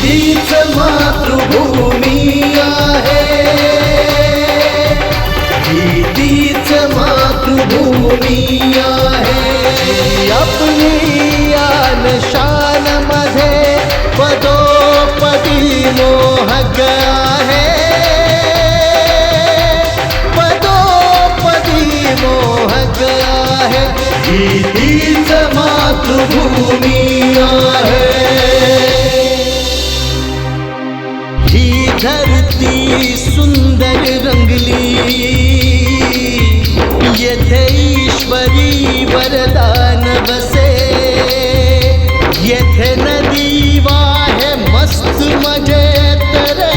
हीच मातृभूमी आहे, हीच मातृभूमी आहे. आपली आन शान मध्ये पदोपदी मोहक आहे, पदोपदी मोहक आहे. हीच मातृभूमी आहे. ही धरती सुंदर रंगली, येथे ईश्वरी वरदान बसे. येथे नदी वाहे मस्त मजेत रे,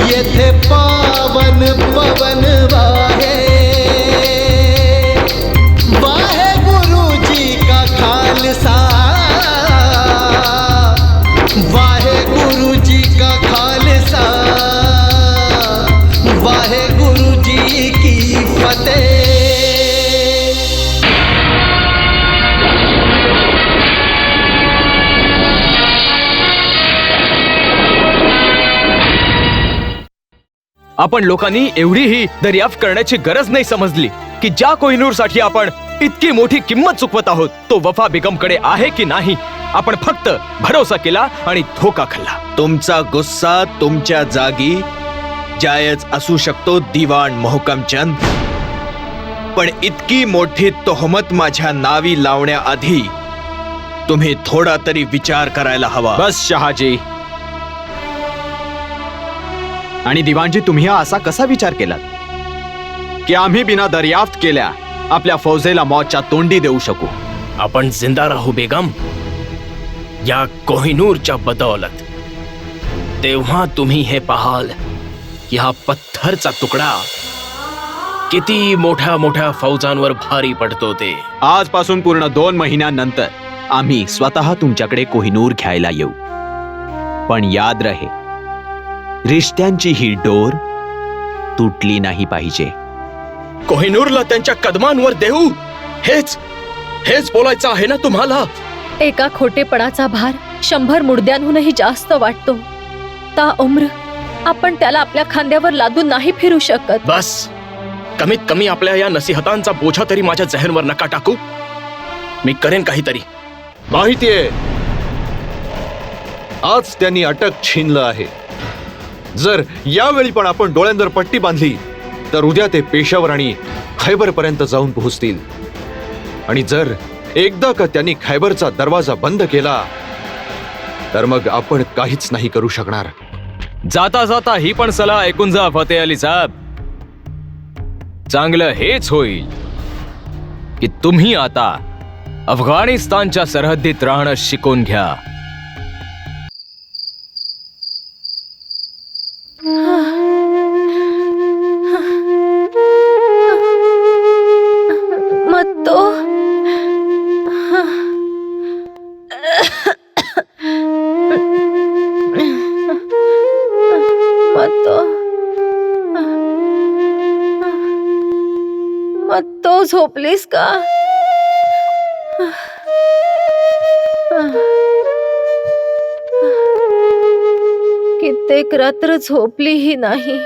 येथे पावन पवन वाहे. वाहे गुरुजी का खालसा, वाहे गुरुजी का खालसा, वाहे गुरुजी की फतेह. आपण लोकांनी एवढीही दर्याफ्त करण्याची गरज नाही समजली की ज्या कोहिनूरसाठी आपण इतकी मोठी किंमत चुकवत आहोत तो वफा बेगमकडे आहे की नाही. आपण फक्त भरोसा केला आणि धोका खाल्ला. तुमचा गुस्सा तुमच्या जागी जायज असू शकतो दिवाण मोहकमचंद, पण इतकी मोठी तोहमत माझ्या नावी लावण्याआधी तुम्ही थोडा तरी विचार करायला हवा. बस शहाजी. आणि दिवाणजी, तुम्ही हा असा कसा विचार केलात की आम्ही बिना दर्याफ्त केल्या आपल्या फौजेला मौतच्या तोंडी देऊ शकू? आपण जिंदा राहू बेगम, या कोहिनूरच्या बदौलत. तेव्हा तुम्ही हे पाहाल की हा पत्थरचा तुकडा किती मोठ्या मोठ्या फौजांवर भारी पडतो ते. आजपासून पूर्ण 2 महिन्यांनंतर आम्ही स्वतः तुमच्याकडे कोहिनूर घ्यायला येऊ. पण याद रहे, रिश्त्यांची ही डोर तुटली नाही पाहिजे. कोहिनूरला त्यांच्या कदमांवर देऊ, हेच बोलायचं आहे ना तुम्हाला? एका खोटेपणाचा भार 100 मुर्द्यांहूनही जास्त वाटतो. ता उम्र आपण त्याला आपल्या खांद्यावर लादून नाही फिरू शकत. बस, कमीत कमी आपल्या या नसीहतांचा बोझा तरी माझ्या जहनवर नका टाकू. मी करेन काहीतरी. माहितीये, आज त्यांनी अटक छीनलं आहे. जर यावेळी पण आपण डोळ्यांवर पट्टी बांधली तर उद्या ते पेशावर आणि खैबर पर्यंत जाऊन पोहोचतील. आणि जर एकदा का त्यांनी खैबरचा दरवाजा बंद केला तर मग आपण काहीच नाही करू शकणार. जाता जाता ही पण सलाह ऐकून जा फतेह अली साहेब. चांगलं हेच होईल की तुम्ही आता अफगाणिस्तानच्या सरहद्दीत राहणं शिकून घ्या. मग तो झोपलीस का? कित्येक रात्र झोपलीही नाही.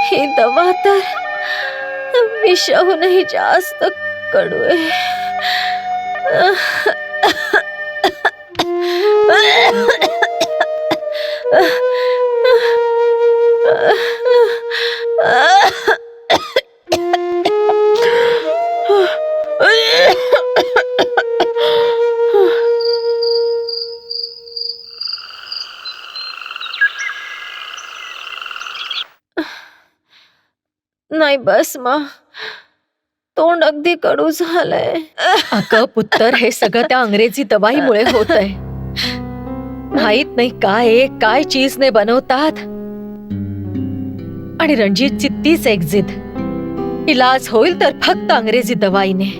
ही दवा तर विषाहूनही जास्त कडू आहे. नाही बस मा, तोंड अगदी कडू झालंय. अगं पुत्तर, हे सगळं त्या अंग्रेजी दवाईमुळे होत आहे. माहित नाही काय चीजने बनवतात. आणि रणजितची तीच एक जिद, इलाज होईल तर फक्त अंग्रेजी दवाईने.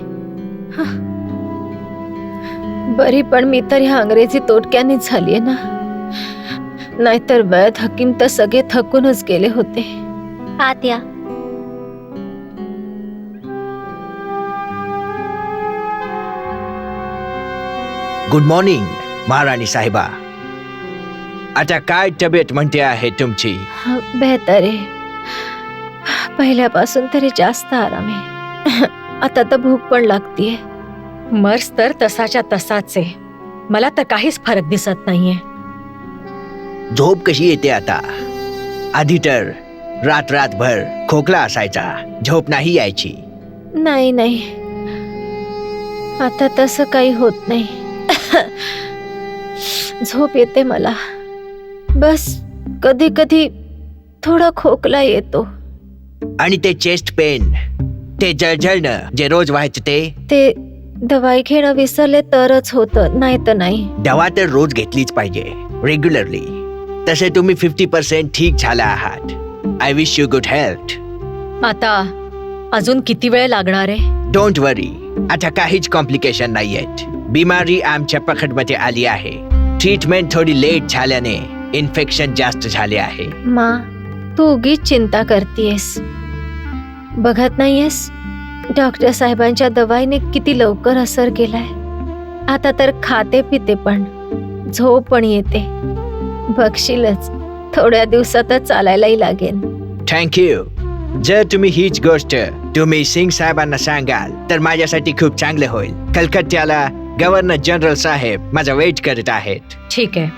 बरी पण मी तर ह्या अंग्रेजी तोटक्याने झालीये ना, नाहीतर वैद हकीम तर सगळे थकूनच गेले होते. आत या. गुड मॉर्निंग महाराणी साहेबा. आता काय तब्येत म्हणते आहे तुमची? बेहतर आहे. पहिल्यापासून तरी जास्त आराम आहे. आता तर भूक पण लागतीये. मर्स तर तसाच्या तसाच आहे. मला तर काहीच फरक दिसत नाहीये. झोप कशी येते आता? आधी तर रात्रभर खोकला असायचा, झोप नाही यायची. नाही, आता तसं काही होत नाही. झोप येते मला, बस कधी कधी थोडा खोकला येतो. आणि ते चेस्ट पेन, ते जळजळणं जे रोज व्हायचं ते दवाई घेणं विसरले तरच होतं, नाही तर नाही. दवा तर रोज घेतलीच पाहिजे, रेग्युलरली. तसे तुम्ही 50% ठीक झाला आहात. I wish you good health. आता अजून किती वेळ लागणार आहे? डोंट वरी, आता काहीच कॉम्प्लिकेशन नाहीयेत. बिमारी आमच्या पकडमध्ये आली आहे. ट्रीटमेंट थोडी लेट झाल्याने इन्फेक्शन जास्त झाले आहे. मा, तू उगीच चिंता करतीयस. बघत नाहीयेस डॉक्टर साहेबांच्या दवाईने किती लवकर असर केलाय. आता तर खाते पिते पण, झोप पण येते. बघशीलच थोड्या दिवसातच चालायलाही लागेल. थँक्यू. जर तुम्ही हीच गोष्ट तुम्ही सिंग साहेबांना सांगाल तर माझ्यासाठी खूप चांगले होईल. कलकत्त्याला गव्हर्नर जनरल साहेब माझा वेट करत आहेत. ठीक आहे,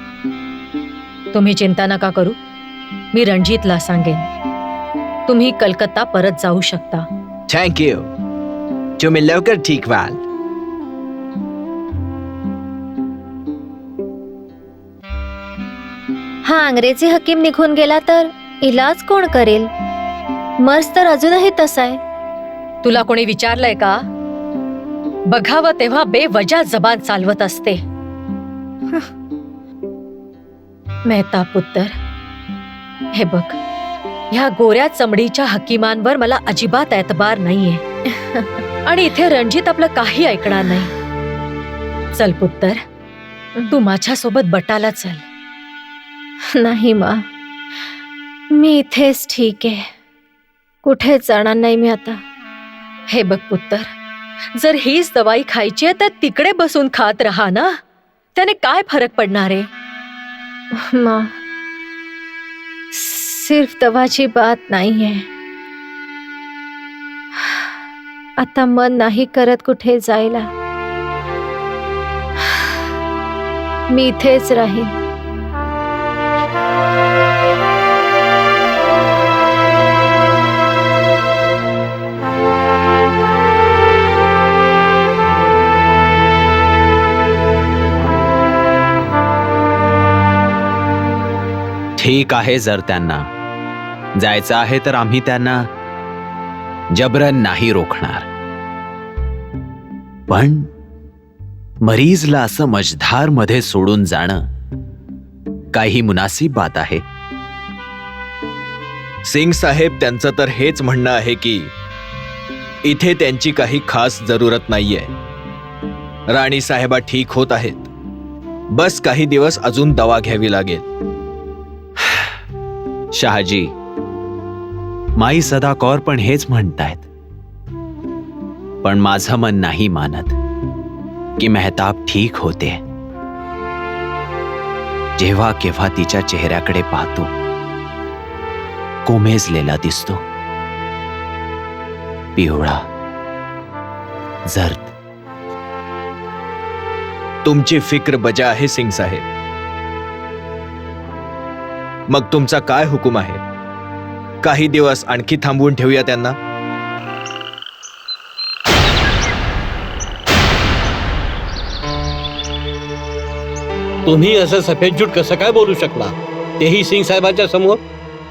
तुम्ही चिंता नका करू. मी रणजितला सांगेन. तुम्ही कलकत्ता परत जाऊ शकता. थँक्यू. तुम्ही लवकर ठीक व्हाल. हा अंग्रेजी हकीम निघून गेला तर इलाज कोण करेल? मर्स तर अजूनही तसा आहे. तुला कोणी विचारलंय का? बघावं तेव्हा बेवजा जबान चालवत असते. मेहता पुत्तर, हे बघ, ह्या गोऱ्या चमडीच्या हकीमांवर मला अजिबात एतबार नाहीये. आणि इथे रणजित आपलं काही ऐकणार नाही. चल पुत्तर, तू माझ्यासोबत बटाला चल. नाही मा, मी इथेच ठीक आहे. कुठेच जाणार नाही मी आता. हे बघ पुत्तर, जर हीच दवाई खायची आहे तर तिकडे बसून खात राहा ना. त्याने काय फरक पडणार आहे? माँ, सिर्फ दवाची बात नाही है. आता मन नाही करत कुठे जायला. मी इथेच राहीन. ठीक आहे, जर त्यांना जायचं आहे तर आम्ही त्यांना जबरन नाही रोखणार. पण मरीजला असं मझधार मध्ये सोडून जाणं काही मुनासिब बात आहे. सिंग साहेब, त्यांचं तर हेच म्हणणं आहे की इथे त्यांची काही खास जरूरत नाहीये. राणी साहेबा ठीक होत आहेत. बस काही दिवस अजून दवा घ्यावी लागेल. शहाजी, माई सदा कौर पण हेच म्हणतायत. पण माझं मन नाही मानत की मेहताब ठीक होते. जेव्हा केव्हा तिच्या चेहऱ्याकडे पाहतो, कोमेजलेला दिसतो, पिवळा, जर्द. तुमची फिक्र बजा आहे सिंग साहेब. मग तुमचा काय हुकूम आहे? काही दिवस आणखी थांबवून ठेवूया त्यांना. तुम्ही असं सफेदजूट कसं काय बोलू शकला, तेही सिंग साहेबांच्या समोर?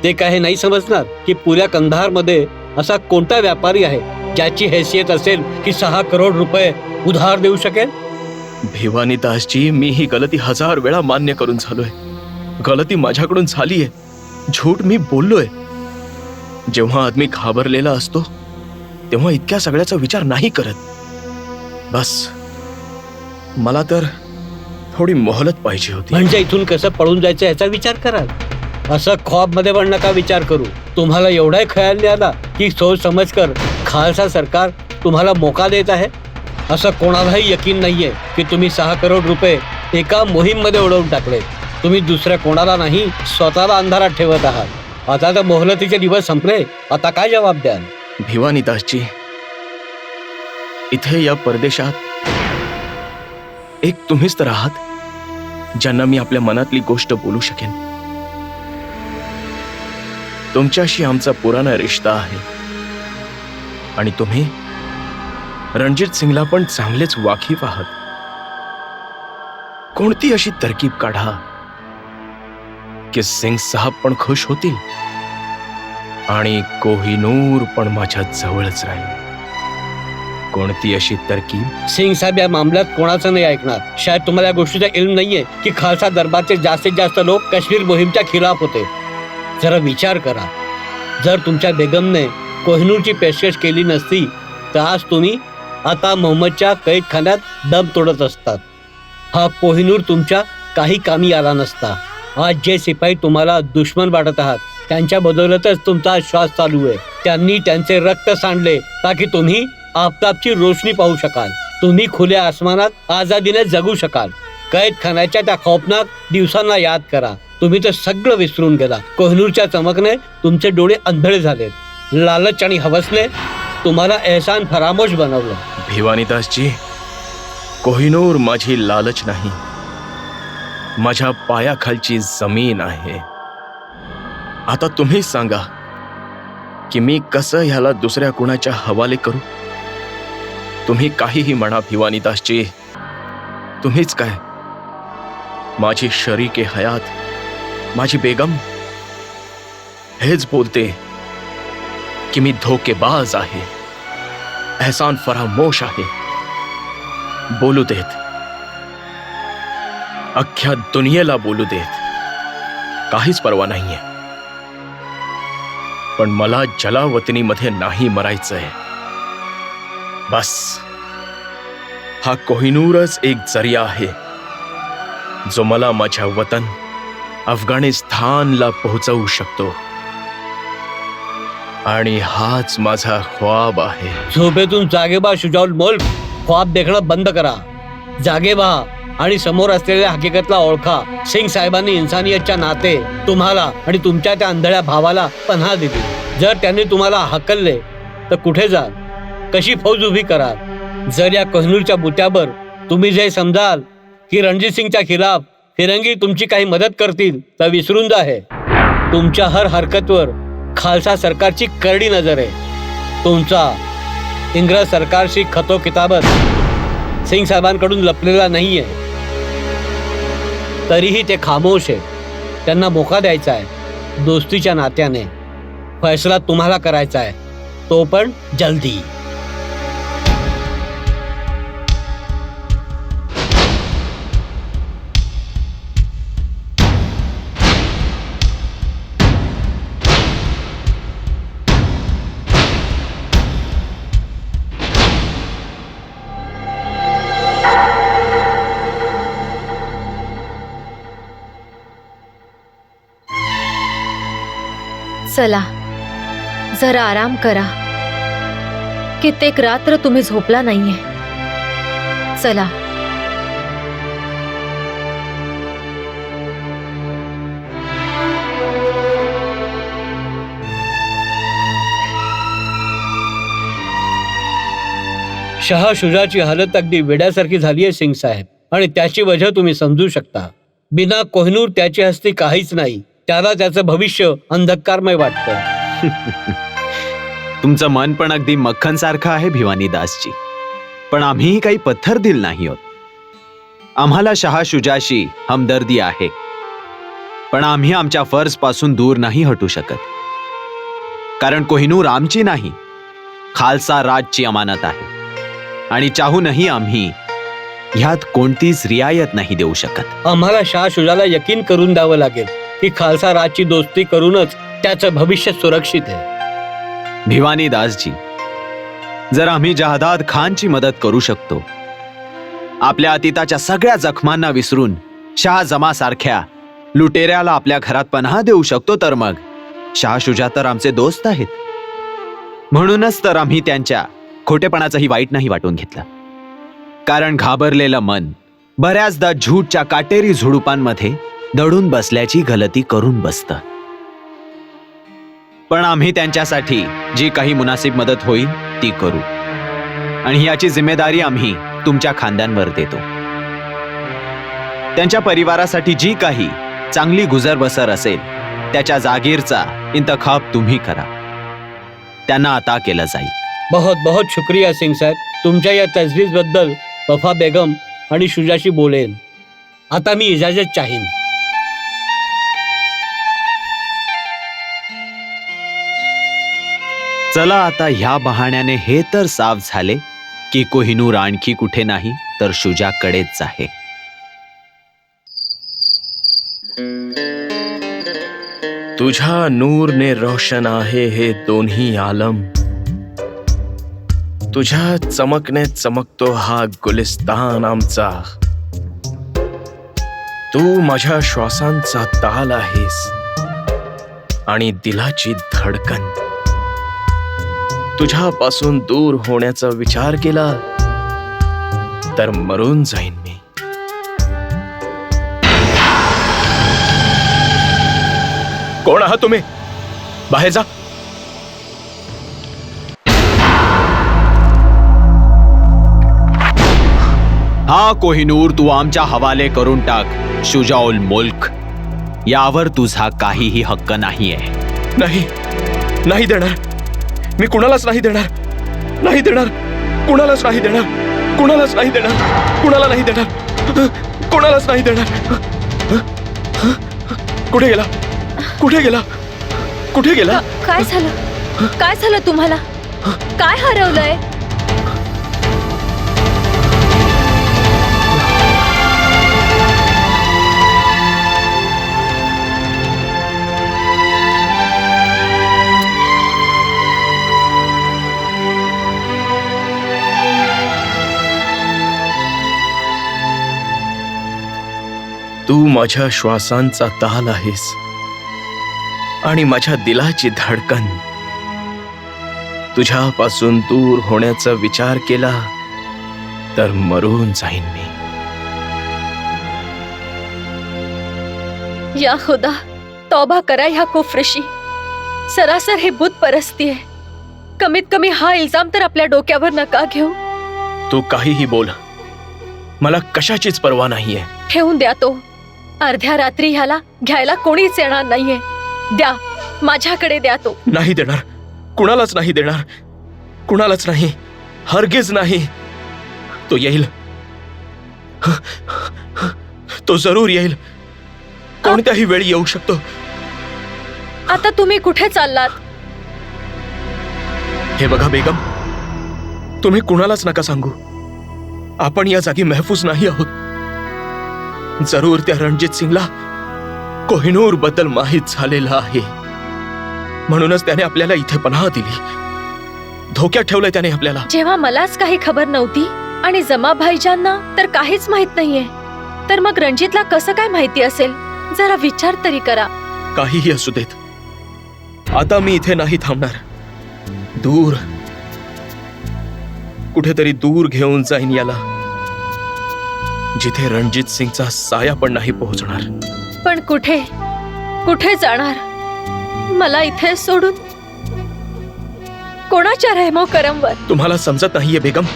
ते काय नाही समजणार की पुऱ्या कंधारमध्ये असा कोणता व्यापारी आहे ज्याची हैसियत असेल की 6 करोड रुपये उधार देऊ शकेल? भिवानी दासजी, मी ही गलती 1000 वेळा मान्य करून झालोय. गलती माझ्याकडून झालीये. झूट मी बोललोय. जेव्हा आदमी घाबरलेला असतो तेव्हा इतक्या सगळ्याचा विचार नाही करत. बस मला तर थोडी मोहलत पाहिजे होती. म्हणजे इथून कसं पळून जायचं याचा विचार कराल. असं ख्वाबमध्ये पण नका विचार करू. तुम्हाला एवढाही खयाल नाही आला की सोच समज कर खालसा सरकार तुम्हाला मोका देत आहे. असं कोणालाही यकीन नाहीये की तुम्ही 6 करोड रुपये एका मोहीममध्ये उडवून टाकले. तुम्ही दुसऱ्या कोणाला नाही, स्वतःला अंधारात ठेवत आहात. आता तर मोहलतीचे दिवस संपले. आता काय जबाब द्याल? भिवानी दासजी, इथे या परदेशात एक तुम्हीच तर आहात ज्यांना मी आपल्या मनातली गोष्ट बोलू शकेन. तुमच्याशी आमचा पुराणा रिश्ता आहे आणि तुम्ही रणजित सिंगला पण चांगलेच वाकीफ आहात. कोणती अशी तरकीब काढा की सिंग साहब पण खुश होतील आणि कोहिनूर पण माझ्या जवळच राहील. कोणती अशी तरकीब? सिंग साहेब या मामल्यात कोणाचं नाही ऐकणार. शायद तुम्हाला या गोष्टीचा इल्म नाहीये की खालसा दरबारचे जास्तीत जास्त लोक काश्मीर मोहीमच्या खिलाफ होते. जरा विचार करा, जर तुमच्या बेगमने कोहिनूरची पेशकश केली नसती तर आज तुम्ही आता मोहम्मदच्या कैदखान्यात दम तोडत असतात. हा कोहिनूर तुमच्या काही कामी आला नसता. आज जे सिपाही तुम्हाला दुश्मन वाटत आहात त्यांच्या बदौलतच तुमचा श्वास चालू आहे. त्यांनी त्यांचे रक्त सांडले ताकी तुम्ही आफताबची रोशनी पाहू शकाल. तुम्ही खुल्या आसमानात आझादीने जगू शकाल. कैदखान्याच्या त्या खौफनाक दिवसांना याद करा. तुम्ही तर सगळं विसरून गेला. कोहिनूरच्या चमकने तुमचे डोळे अंधळे झाले. लालच आणि हवसने तुम्हाला एहसान फरामोश बनवलं. भिवानी दासजी, कोहिनूर माझी लालच नाही, माझ्या पायाखालची जमीन आहे. आता तुम्हीच सांगा की मी कसं ह्याला दुसऱ्या कुणाच्या हवाले करू? तुम्ही काहीही म्हणा भिवानी दासजी, तुम्हीच काय, माझी शरीके हयात, माझी बेगम हेच बोलते की मी धोकेबाज आहे, एहसान फरामोश आहे. बोलू देत, अख्ख्या दुनियेला बोलू देत, काहीच परवा नाहीये. पण मला जलावतनीमध्ये नाही मरायचंय. बस हा कोहिनूरच एक जरिया आहे जो मला माझ्या वतन अफगाणिस्तानला पोहोचवू शकतो. आणि हाच माझा ख्वाब आहे. झोपेतून जागे व्हा शुजाउल मुल्क. ख्वाब देखणं बंद करा. जागे व्हा आणि समोर असलेल्या हकीकतला ओळखा. सिंग साहेबांनी इन्सानियतच्या नाते तुम्हाला आणि तुमच्या त्या आंधळ्या भावाला पन्हा दिली. जर त्यांनी तुम्हाला हकलले तर कुठे जाल? कशी फौज उभी कराल? जर या कोहिनूरच्या बुत्यावर तुम्ही जे समजाल की रणजित सिंगच्या खिलाफ फिरंगी तुमची काही मदत करतील तर विसरून जा. हे तुमच्या हर हरकतवर खालसा सरकारची करडी नजर आहे. तुमचा इंग्रज सरकारशी खतो किताबत सिंग साहेबांकडून लपलेला नाहीये. तरीही ते खामोश आहे. त्यांना मोका द्यायचा आहे दोस्तीच्या नात्याने. फैसला तुम्हाला करायचा आहे, तो पण जल्दी. चला जरा आराम करा. कित्येक रात्र तुम्ही झोपला नाहीये. चला. शहा शुजाची हालत अगदी वेड्यासारखी झाली आहे सिंग साहेब, आणि त्याची वजह तुम्ही समजू शकता. बिना कोहिनूर त्याची हस्ती काहीच नाही. त्याला त्याचं भविष्य अंधकारमय वाटतं. तुमचं मन पण अगदी मक्खन सारखं आहे भिवानी दासजी. पण आम्हीही काही पत्थर दिल नाही आहोत. आम्हाला शहा शुजाशी हमदर्दी आहे, पण आम्ही आमच्या फर्ज पासून दूर नाही हटू शकत. कारण कोहिनूर आमची नाही, खालसा राजची अमानत आहे, आणि चाहूनही आम्ही ह्यात कोणतीच रियायत नाही देऊ शकत. आम्हाला शाह शुजाला यकीन करून द्यावं लागेल की खालसा राजची दोस्ती करूनच त्याचं भविष्य सुरक्षित आहे. भिवानी दासजी, जर आम्ही जहादाद खानची मदत करू शकतो, आपल्या अतीताच्या सगळ्या जखमांना विसरून शाह जमा सारख्या लुटेऱ्याला आपल्या घरात पनाह देऊ शकतो, तर मग शाह शुजा तर आमचे दोस्त आहेत. म्हणूनच तर आम्ही त्यांच्या खोटेपणाचंही वाईट नाही वाटून घेतलं. कारण घाबरलेलं मन बऱ्याचदा झूटच्या काटेरी झुडुपांमध्ये दडून बसल्याची गलती करून बसतं. पण आम्ही त्यांच्यासाठी जी काही मुनासिब मदत होईल ती करू, आणि याची जिम्मेदारी आम्ही तुमच्या खांद्यांवर देतो. त्यांच्या परिवारासाठी जी काही चांगली गुजरबसर असेल त्याच्या जागीरचा इंतखाब तुम्ही करा. त्यांना अता केलं जाईल. बहुत बहुत शुक्रिया सिंग साहेब. तुमच्या या तजवीज बद्दल वफा बेगम आणि शुजाशी बोलेन. आता मी इजाजत चाहीन. चला आता ह्या बहाण्याने हे तर साफ झाले की कोहिनूर आणखी कुठे नाही तर शुजाकडेच आहे. तुझ्या नूरने रोशन आहे हे दोन्ही आलम. तुझ्या चमकने चमकतो हा गुलिस्तान आमचा. तू माझ्या श्वासांचा ताल आहेस आणि दिलाची धडकन. तुझ्यापासून दूर होण्याचा विचार केला तर मरून जाईन मी. कोण आहात तुम्ही? बाहेर जा. हा कोहिनूर तू आमच्या हवाले करून टाक. शुजाउल मुल्क यावर तुझा काहीही हक्क नाहीये. नाही, नाही देणार. मी कुणालाच नाही देणार. नाही देणार. कुणालाच नाही देणार. कुणालाच नाही देणार. कुणाला नाही देणार. कुणालाच नाही देणार. कुठे गेला? कुठे गेला? कुठे गेला? काय झालं? काय झालं तुम्हाला? काय हरवलंय? तू माझ्या श्वासांचा ताल आहेस आणि माझ्या दिलाची धडकन. तुझ्यापासून दूर कुफरीचा विचार केला तर मरून जाईन मी. या खुदा, तौबा करा ह्या कुफ्रशी. सरासर हे बुत परस्ती आहे. कमीत कमी हा इल्जाम तर आपल्या डोक्यावर नका घेऊ. तू काहीही बोल, मला कशाचीच पर्वा नाहीये. ठेवून द्या तो. अर्ध्या रात्री ह्याला घ्यायला कोणीच येणार नाहीये. द्या, माझ्याकडे द्या तो. नाही देणार. कुणालाच नाही देणार. कुणालाच नाही. हरगिज नाही. तो येईल. तो जरूर येईल. कोणत्याही वेळी येऊ शकतो. आता तुम्ही कुठे चाललात? हे बघा बेगम, तुम्ही कुणालाच नका सांगू. आपण या जागी महफूज नाही आहोत. जरूर त्या रणजित सिंगला कोहिनूर बद्दल माहित झालेलं आहे, म्हणूनच त्याने आपल्याला इथे पनाह दिली. धोक्यात ठेवलंय त्याने आपल्याला. जेव्हा मलाच काही खबर नव्हती आणि जमा भाईजांना तर काहीच माहित नाहीये, तर मग रणजितला कसं काय माहिती असेल? जरा विचार तरी करा. काहीही असू देत, आता मी इथे नाही थांबणार. दूर, कुठेतरी दूर घेऊन जाईन याला, जिथे रणजित सिंगचा साया पण नाही पोहोचणार. पण कुठे कुठे जाणार? मला इथे सोडून कोणाच्या रहमो करमवर? तुम्हाला समजत नाहीये बेगम.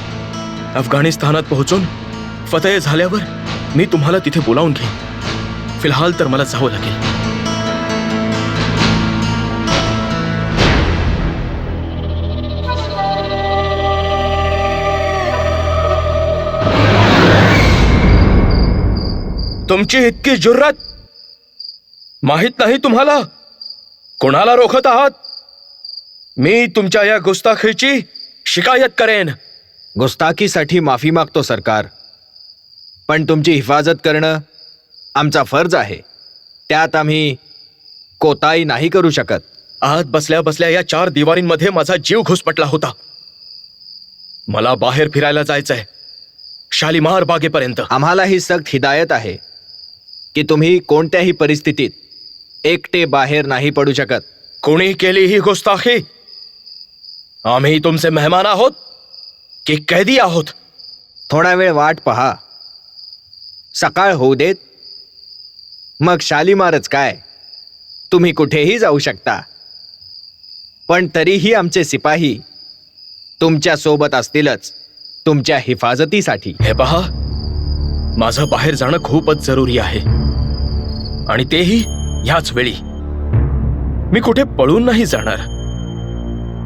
अफगाणिस्तानात पोहोचून फतेह झाल्यावर मी तुम्हाला तिथे बोलावून घेईन. फिलहाल तर मला जावं लागेल. तुमची इतकी जुर्रत, माहित नाही तुम्हाला कोणाला रोखत आहात? मी तुमच्या या गुस्ताखीची शिकायत करेन. गुस्ताखीसाठी माफी मागतो सरकार, पण तुमची हिफाजत करणं आमचा फर्ज आहे. त्यात आम्ही कोताही नाही करू शकत. आत बसल्या बसल्या या 4 दिवारींमध्ये माझा जीव घुसमटला होता. मला बाहेर फिरायला जायचंय, शालीमार बागेपर्यंत. आम्हाला ही सक्त हिदायत आहे की तुम्ही कोणत्याही परिस्थितीत एकटे बाहेर नाही पडू शकत. कोणी केली ही गुस्ताखी? आम्ही तुमचे मेहमान आहोत की कैदी आहोत? थोडा वेळ वाट पहा, सकाळ होऊ देत, मग शालीमारच काय, तुम्ही कुठेही जाऊ शकता. पण तरीही आमचे सिपाही तुमच्या सोबत असतीलच, तुमच्या हिफाजतीसाठी. हे पहा, माझं बाहेर जाणं खूपच जरुरी आहे, आणि तेही ह्याच वेळी. मी कुठे पळून नाही जाणार.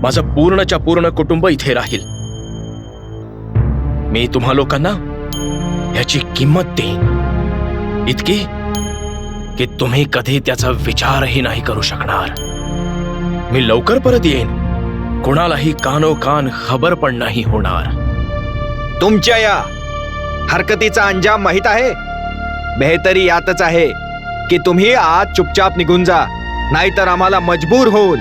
माझं पूर्णच्या पूर्ण कुटुंब इथे राहील. मी तुम्हा लोकांना ह्याची किंमत देईन, इतकी की तुम्ही कधी त्याचा विचारही नाही करू शकणार. मी लवकर परत येईन, कुणालाही कानोकान खबर पण नाही होणार. तुमच्या या हरकतीचा अंजाम माहीत आहे. बेहतरी यातच आहे की तुम्ही आत चुपचाप निघून जा, नाहीतर आम्हाला मजबूर होऊन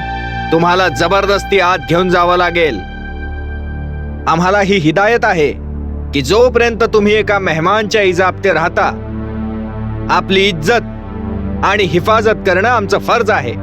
तुम्हाला जबरदस्ती आत घेऊन जावं लागेल. आम्हाला ही हिदायत आहे की जोपर्यंत तुम्ही एका मेहमानच्या इजाबते राहता, आपली इज्जत आणि हिफाजत करणं आमचं फर्ज आहे.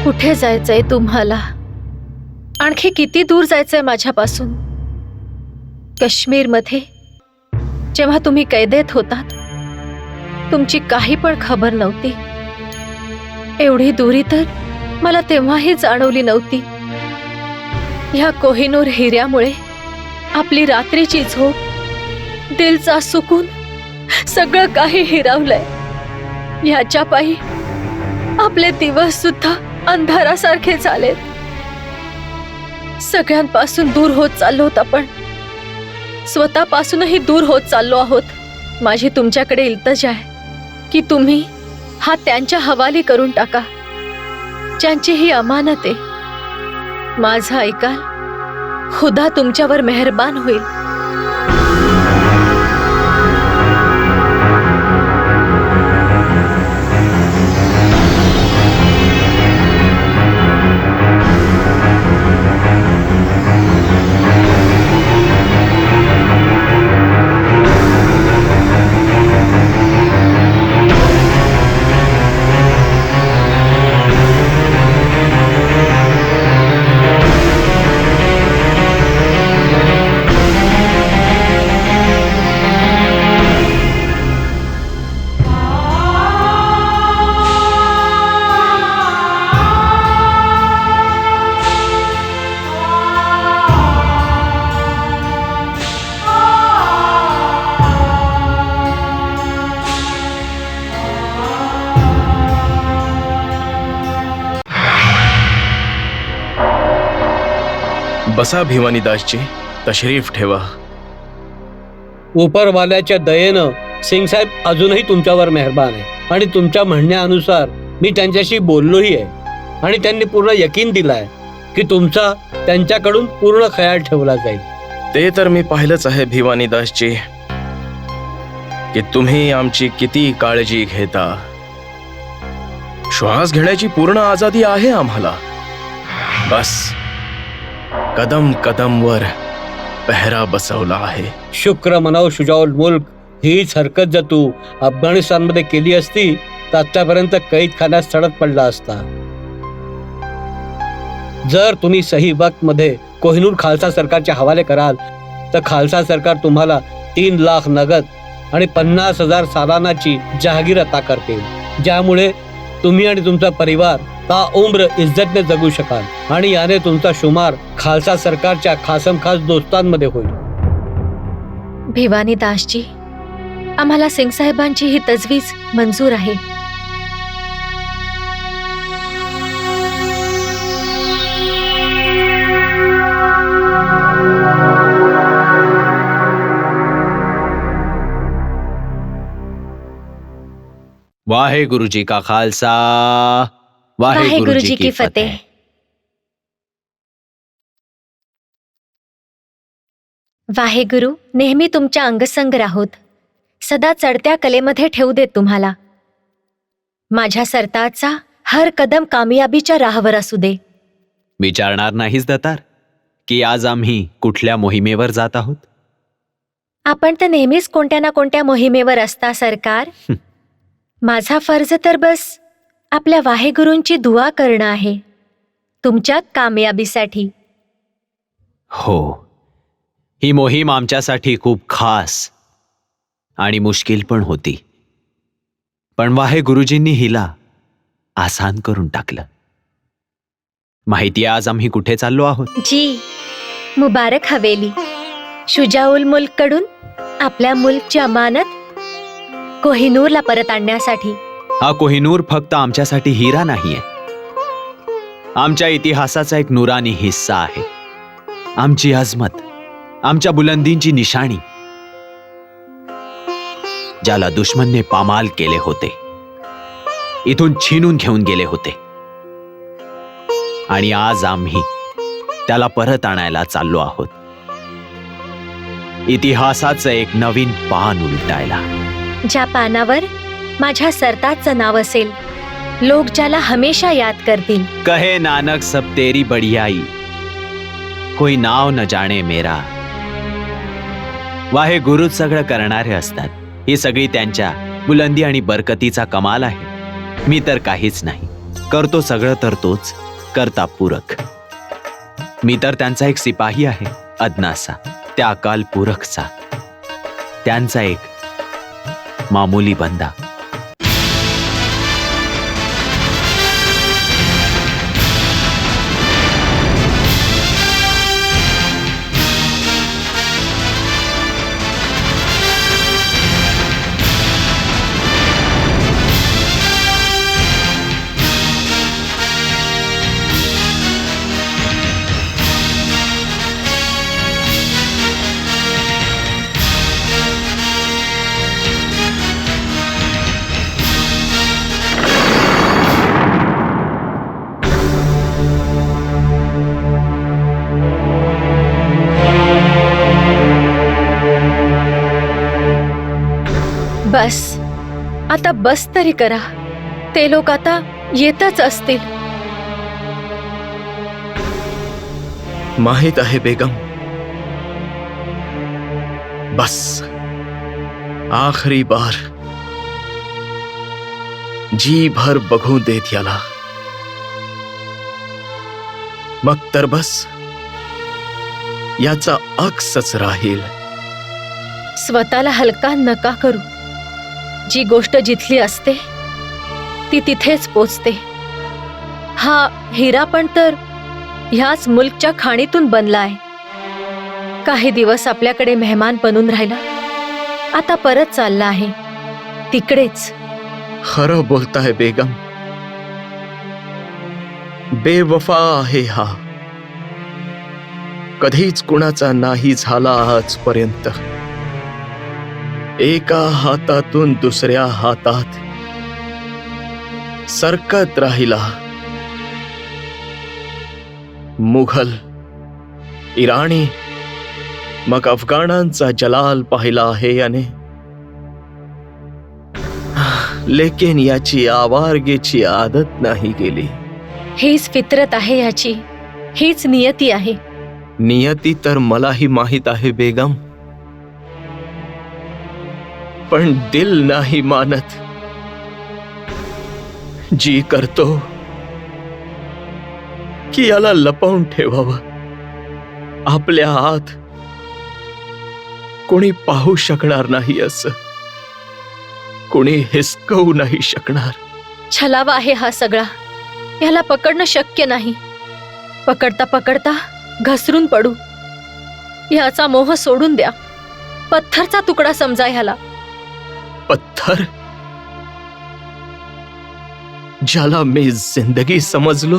कुठे जायचंय तुम्हाला? आणखी किती दूर जायचंय माझ्यापासून? काश्मीरमध्ये जेव्हा तुम्ही कैदेत होतात, तुमची काही पण खबर नव्हती. एवढी दुरी तर मला तेव्हाही जाणवली नव्हती. ह्या कोहिनूर हिऱ्यामुळे आपली रात्रीची झोप, दिलचा सुकून, सगळं काही हिरावलंय. ह्याच्या पायी आपले दिवस सुद्धा अंधारासारखे झालेत. सगळ्यांपासून दूर होत चाललो होत आपण, स्वतःपासूनही दूर होत चाललो आहोत. माझी तुमच्याकडे इल्तजा आहे की तुम्ही हा त्यांच्या हवाली करून टाका, ज्यांची ही अमानत आहे. माझं ऐकाल, खुदा तुमच्यावर मेहरबान होईल. बसा भिवानीदासजी, तशरीफ ठेवा. उपरवाल्याच्या दयेनं सिंग साहेब अजूनही तुमच्यावर मेहरबान आहे आणि तुमच्या म्हणण्यानुसार मी त्यांच्याशी बोललोही आहे आणि त्यांनी पूर्ण यकीन दिलाय की तुमचा त्यांच्याकडून पूर्ण खयाल ठेवला जाईल. ते तर मी पाहिलंच आहे भिवानी दासजी की तुम्ही आमची किती काळजी घेता. श्वास घेण्याची पूर्ण आजादी आहे आम्हाला. बस कदम कदमवर पहरा बसवला आहे. शुक्र मनाव शुजाउल मुल्क हीच हरकत जर तू अफगाणिस्तानमध्ये केली असती तर आतापर्यंत कैद खान्यात सडत पडला असता. जर तुम्ही सही वक्त मध्ये कोहिनूर खालसा सरकारच्या हवाले कराल तर खालसा सरकार तुम्हाला 3 लाख नगद आणि 50,000 सालानाची जहागीर अता करतील, ज्यामुळे तुम्ही आणि तुमचा परिवार ता उम्र इज्जतने जगू शकाल आणि याने तुमचा शुमार खालसा सरकारच्या खासम खास दोस्तांमध्ये होईल. भिवानी दासजी, आम्हाला सिंग साहेबांची ही तजवीज मंजूर आहे. वाहेगुरु जी का खालसा, वाहेगुरु जी की फतेह. वाहेगुरु नेहमी तुमच्या अंगसंग राहोत, सदा चढत्या कलेमध्ये ठेवू देत तुम्हाला. माझ्या सरताचा हर कदम कामयाबीच्या राहावर असू दे. विचारणार नाहीस दतार की आज आम्ही कुठल्या मोहिमेवर जात आहोत? आपण तर नेहमीच कोणत्या ना कोणत्या मोहिमेवर असता सरकार. माझा फर्ज तर बस आपल्या वाहेगुरूंची दुआ करणं आहे तुमच्या कामयाबीसाठी. हो, ही मोहीम आमच्यासाठी खूप खास आणि मुश्किल पण होती, पण वाहेगुरुजींनी हिला आसान करून टाकलं. माहिती आज आम्ही कुठे चाललो आहोत? जी, मुबारक हवेली. शुजाउल मुल्क कडून आपल्या मुल्कची अमानत कोहिनूरला परत आणण्यासाठी. हा कोहिनूर फक्त आमच्यासाठी हिरा नाहीये, आमच्या इतिहासाचा एक नुरानी हिस्सा आहे. आमची अजमत, आमच्या बुलंदींची निशाणी, ज्याला दुश्मनने पामाल केले होते, इथून छीनून घेऊन गेले होते, आणि आज आम्ही त्याला परत आणायला चाललो आहोत. इतिहासाचं एक नवीन पान उलटायला. ज्या पानावर माझ्या सरताजचं नाव असेल, लोक ज्याला हमेशा याद करतील. कहे नानक सब तेरी बढियाई, कोई नाव न जाणे मेरा. वाहेगुरूच सगळं करणारे असतात. ही सगळी त्यांच्या बुलंदी आणि बरकतीचा कमाल आहे. मी तर काहीच नाही करतो, सगळं तर तोच करता पूरक. मी तर त्यांचा एक सिपाही आहे, अदनासा, त्या अकाल पूरकचा, त्यांचा एक मामूली बंदा. बस आता बस तरी करा. ते लोक आता येतच असतील. माहित आहे बेगम, बस आखरी बार जी भर बघू देत याला, मग तर बस याचा अक्सच राहील. स्वतःला हलका नका करू. जी गोष्ट जिथली असते ती तिथेच पोचते. हा हिरा पण तर ह्याच मुल्कच्या खाणीतून बनलाय. काही दिवस आपल्याकडे मेहमान बनून राहिला, आता परत चालला आहे तिकडेच. खरं बोलताय बेगम, बेवफा आहे हा. कधीच कुणाचा नाही झाला आजपर्यंत. एका हातातून दुसऱ्या हातात सरकत राहिला. मुघल, इराणी, मग अफगाणांचा जलाल पाहिला आहे याने. लेकिन याची आवारगेची आदत नाही गेली. हीच फितरत आहे याची, हीच नियती आहे. नियती तर मलाही माहित आहे बेगम, पण दिल नाही मानत. जी करतो की याला लपवून ठेवावं. आपल्या आत कोणी पाहू शकणार नाही, असं कोणी हिसकवू नाही शकणार. छलावा आहे हा सगळा. याला पकडणं शक्य नाही. पकडता पकडता घसरून पडू. याचा मोह सोडून द्या. पत्थरचा तुकडा समजा ह्याला. पत्थर ज्याला मी जिंदगी समजलो.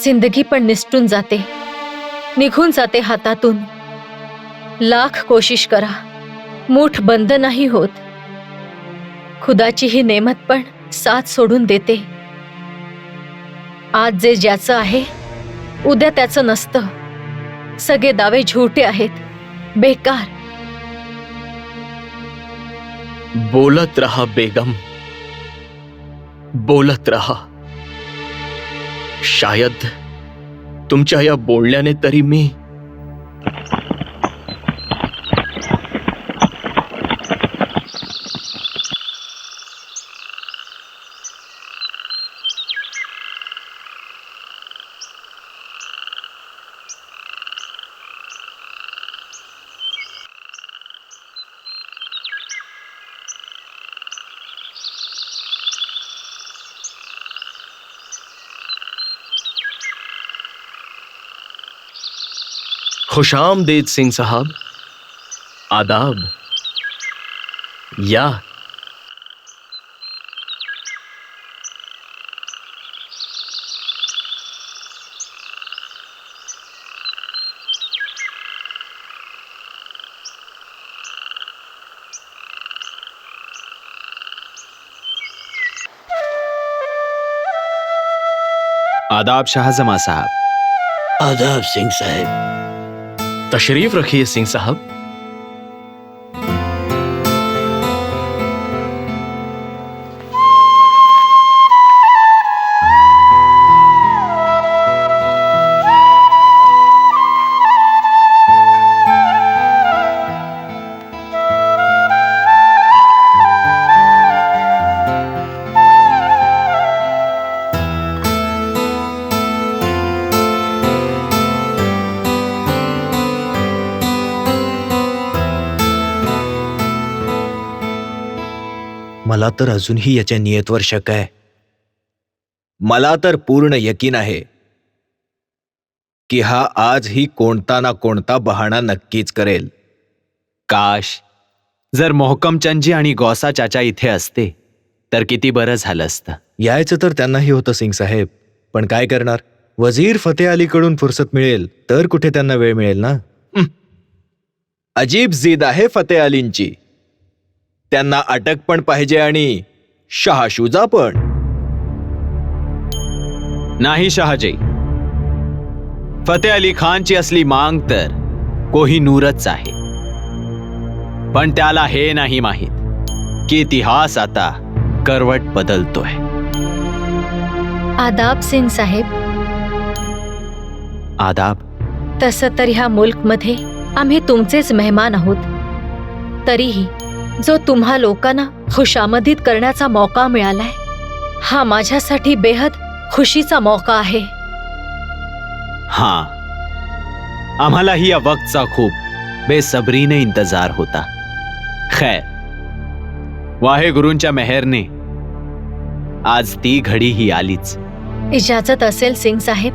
जिंदगी पण निसटून जाते, निघून जाते हातातून. लाख कोशिश करा, मूठ बंद नाही होत. खुदाची ही नेमत पण साथ सोडून देते. आज जे ज्याचं आहे, उद्या त्याचं नसतं. सगळे दावे झूठे आहेत, बेकार. बोलत रहा बेगम, बोलत रहा. शायद तुमच्या या बोलण्याने तरी मी खुशामदीद सिंह साहब. आदाब. या. आदाब शाहजमा साहब. आदाब सिंह साहब. तशरीफ रखिए सिंह साहब. मला तर अजूनही याच्या नियतवर शक आहे. मला तर पूर्ण यकीन आहे की हा आजही कोणता ना कोणता बहाणा नक्कीच करेल. काश जर मोहकमचंदजी आणि गौसा चाचा इथे असते तर किती बरं झालं असतं. यायचं तर त्यांनाही होतं सिंग साहेब, पण काय करणार. वजीर फतेह अलीकडून फुरसत मिळेल तर कुठे त्यांना वेळ मिळेल ना. अजीब जिद आहे फतेह अलींची. त्यांना अटक पण पाहिजे आणि शहाशुजा पण. नाही शहाजी, फतेह अली खानची असली मांग तर कोहिनूरच आहे. पण त्याला हे नाही माहीत की इतिहास आता करवट बदलतोय. आदाब सिंग साहेब. आदाब. तसं तर ह्या मुल्कमध्ये आम्ही तुमचेच मेहमान आहोत. तरीही जो तुम्हा लोकांना खुशामदीद करण्याचा मौका मिळालाय, हा माझ्यासाठी बेहद खुशीचा मौका आहे. हां, आम्हालाही या वक्तचा खूप बेसब्रीने इंतजार होता. खैर, वाहेगुरूंच्या मेहरने आज ती घडी ही आलीच. इजाजत असेल सिंग साहेब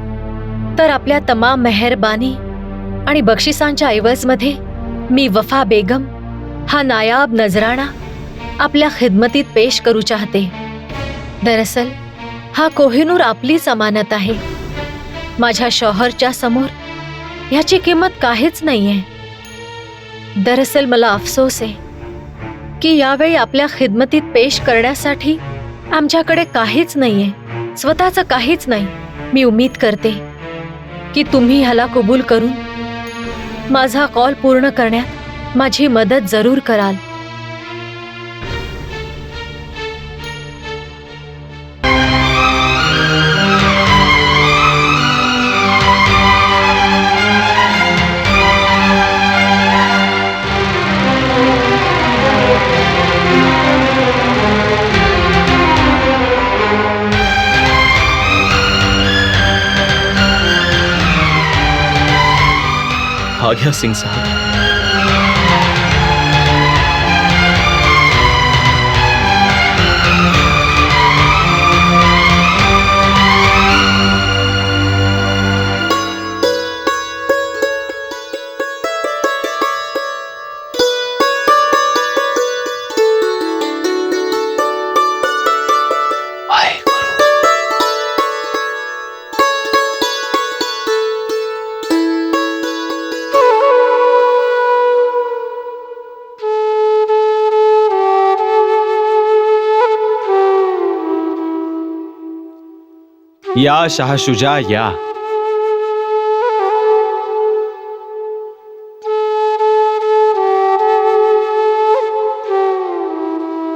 तर आपल्या तमाम मेहरबानी आणि बक्षिसांच्या ऐवजमध्ये मी वफा बेगम हा नायाब नजराणा आपल्या खिदमतीत पेश करू चाहते. दरअसल हा कोहिनूर आपलीच अमानत आहे. माझ्या शौहरच्या समोर याची किंमत काहीच नाहीये. दरअसल मला अफसोस आहे की यावेळी आपल्या खिदमतीत पेश करण्यासाठी आमच्याकडे काहीच नाहीये, स्वतःचं काहीच नाही. मी उम्मीद करते की तुम्ही ह्याला कबूल करून माझा कॉल पूर्ण करण्यात माझी मदत जरूर कराल. आ गया सिंह साहब. या शाह शुजा या.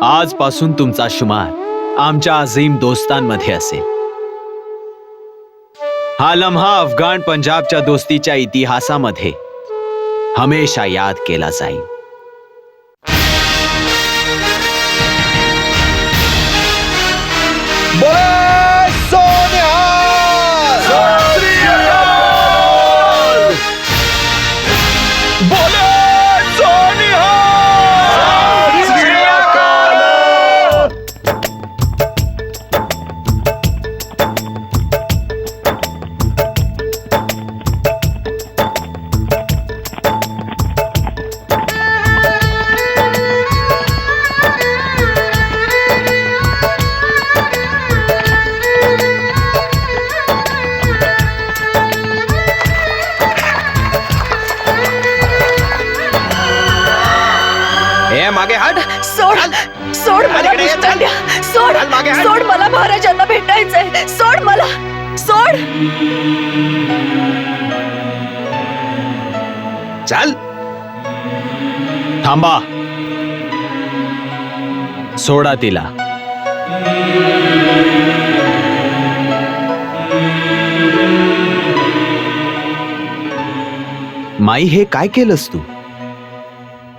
आजपासून तुमचा शुमार आमच्या अजीम दोस्तांमध्ये असेल. हा लम्हा अफगाण पंजाबच्या दोस्तीच्या इतिहासामध्ये हमेशा याद केला जाईल. मागे हट. सोड सोड मला दुष्टांड्या. सोड सोड मला महाराजांना भेटायचंय. सोड मला. सोड. चल. थांबा. सोडा तिला. माई, हे काय केलंस तू?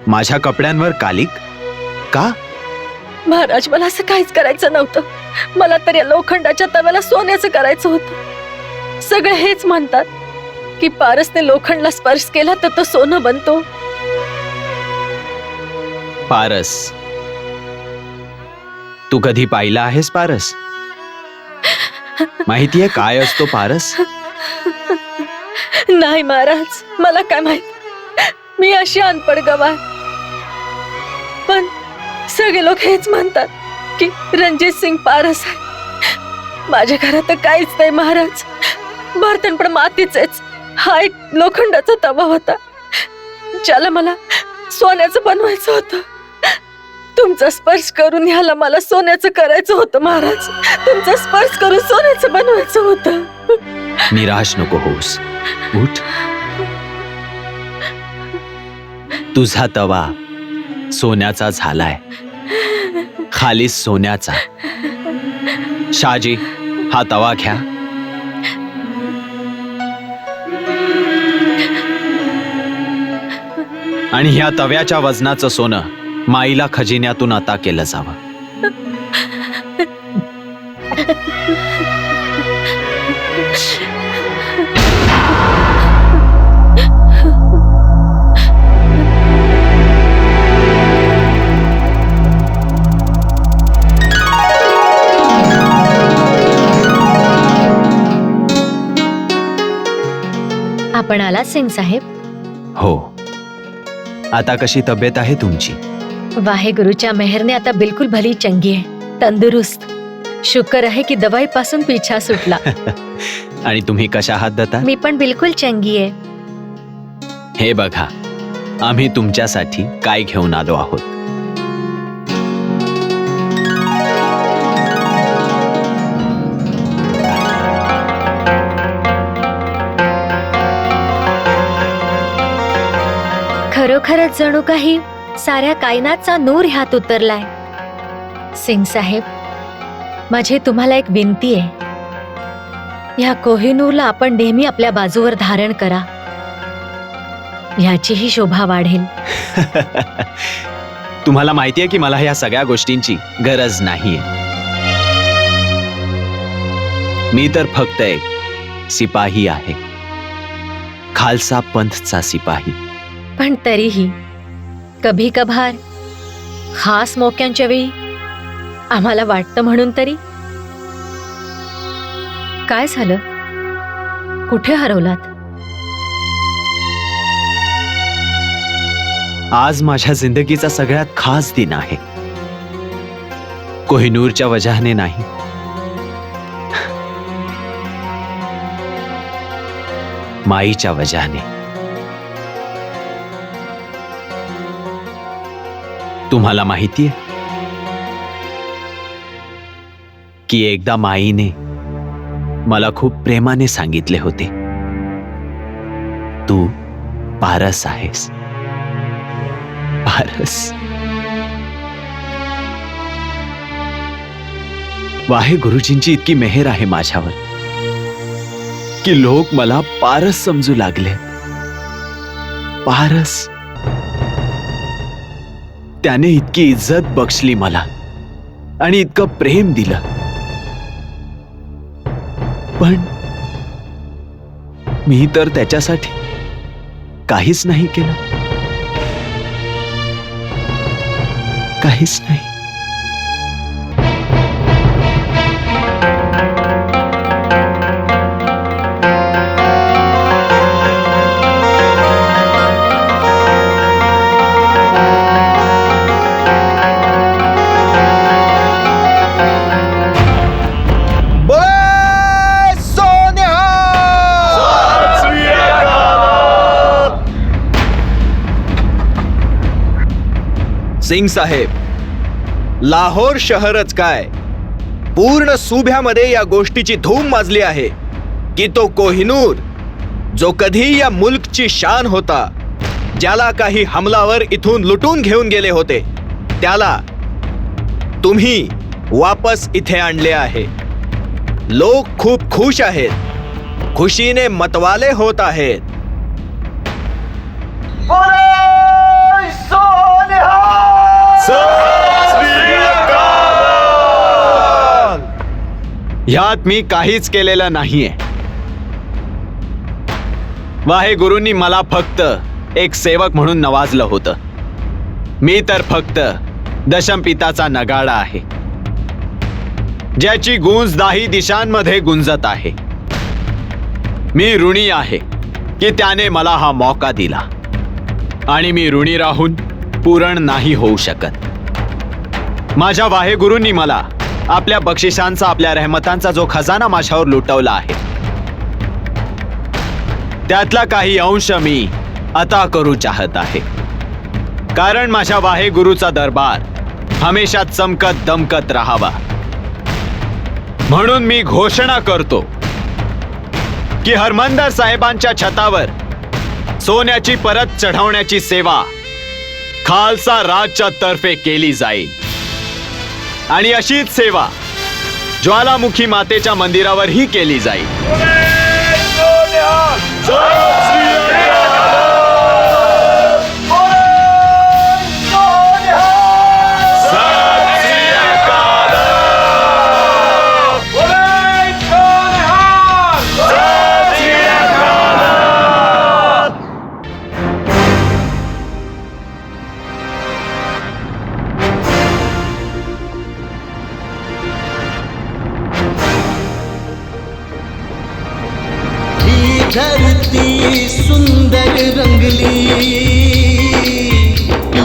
माझ्या कपड्यांवर कालिक का? महाराज, मला असं काहीच करायचं नव्हतं. मला तर या लोखंडाच्या तव्याला सोन्याचं करायचं होतं. सगळे हेच म्हणतात की पारसने लोखंडला स्पर्श केला तर तो सोनं बनतो. पारस, तू कधी पाहिला आहेस पारस? माहितीये काय असतो पारस? नाही महाराज, मला काय माहित. मी अशी अनपड गवार. पण सगळे लोक हेच म्हणतात की रणजित सिंग पारस आहे. माझ्या घरात तर काहीच नाही महाराज. बर्तन पण मातीचेच. हा एक लोखंडाचा तवा होता ज्याला मला सोन्याचं बनवायचं होतं. तुमचा स्पर्श करून ह्याला मला सोन्याचं करायचं होतं महाराज. तुमचा स्पर्श करून सोन्याचं बनवायचं होतं. निराश नको होस. उठ. तुझा तवा सोन्याचा झालाय, खाली सोन्याचा. शाजी, हा तवा घ्या. आणि ह्या तव्याच्या वजनाचं सोनं माईला खजिन्यातून अता केलं जावं. आपण आला सिंग साहेब? हो. आता कशी तब्येत आहे तुमची? वाहेगुरुच्या मेहरने आता बिलकुल भली चंगी आहे, तंदुरुस्त. शुक्र आहे की दवाई पासून पीछा सुटला. आणि तुम्ही कशा आहात दत्ता? मी पण बिलकुल चंगी आहे. हे बघा, आम्ही तुमच्यासाठी काय घेऊन आलो आहोत. खरंच जणू काही साऱ्या कायनातचा नूर ह्यात उतरलाय. सिंग साहेब, माझी तुम्हाला एक विनंती आहे. ह्या कोहिनूरला आपण नेहमी आपल्या बाजूवर धारण करा. ह्याचीही शोभा वाढेल. तुम्हाला माहितीये की मला या सगळ्या गोष्टींची गरज नाहीये. मी तर फक्त एक सिपाही आहे, खालसा पंथचा सिपाही. पण तरीही कभी कभार खास मौक्यांच्या वेळी आम्हाला वाटतं म्हणून तरी. काय झालं? कुठे हरवलात? आज माझ्या जिंदगीचा सगळ्यात खास दिन आहे. कोहिनूरच्या वजहाने नाही, माईच्या वजहाने. तुम्हाला माहितीये की एकदा माईने मला खूप प्रेमाने सांगितले होते, तू पारस आहेस. पारस. वाहे गुरुजींची इतकी मेहर आहे माझ्यावर की लोक मला पारस समजू लागले. पारस. त्याने इतकी इज्जत बक्षली मला आणि इतकं प्रेम दिलं, पण मी तर त्याच्यासाठी काहीच नाही केलं. काहीच नाही. सिंग साहेब, लाहोर शहरच काय, पूर्ण सुभ्यामध्ये या गोष्टीची धूम माजली आहे की तो कोहिनूर, जो कधी या मुल्कची शान होता, ज्याला काही हमलावर इथून लुटून घेऊन गेले होते, त्याला तुम्ही वापस इथे आणले आहे. लोक खूप खुश आहेत, खुशीने मतवाले होत आहेत. ह्यात मी काहीच केलेलं नाहीये. वाहे गुरूंनी मला फक्त एक सेवक म्हणून नवाजलं होतं. मी तर फक्त दशमपिताचा नगाडा आहे, ज्याची गूंज 10 दिशांमध्ये गुंजत आहे. मी ऋणी आहे की त्याने मला हा मौका दिला, आणि मी ऋणी राहून पूर्ण नाही होऊ शकत. माझ्या वाहे गुरूंनी मला आपल्या बक्षिसांचा, आपल्या रहमतांचा जो खजाना माझ्यावर लुटवला आहे, त्यातला काही अंश मी अता करू चाहत आहे. कारण माझ्या वाहे गुरुचा दरबार हमेशा चमकत दमकत राहावा. म्हणून मी घोषणा करतो की हरमंदर साहेबांच्या छतावर सोन्याची परत चढवण्याची सेवा खालसा राजच्या तर्फे केली जाईल, आणि अशीच सेवा ज्वालामुखी मातेच्या मंदिरावरही केली जाईल. धरती सुंदर रंगली,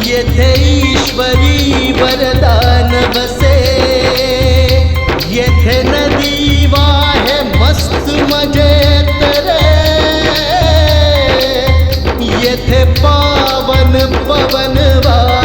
येथे ईश्वरी वरदान बसे. येथे नदी वाहे मस्त मजेत रे, येथे पावन पवन वा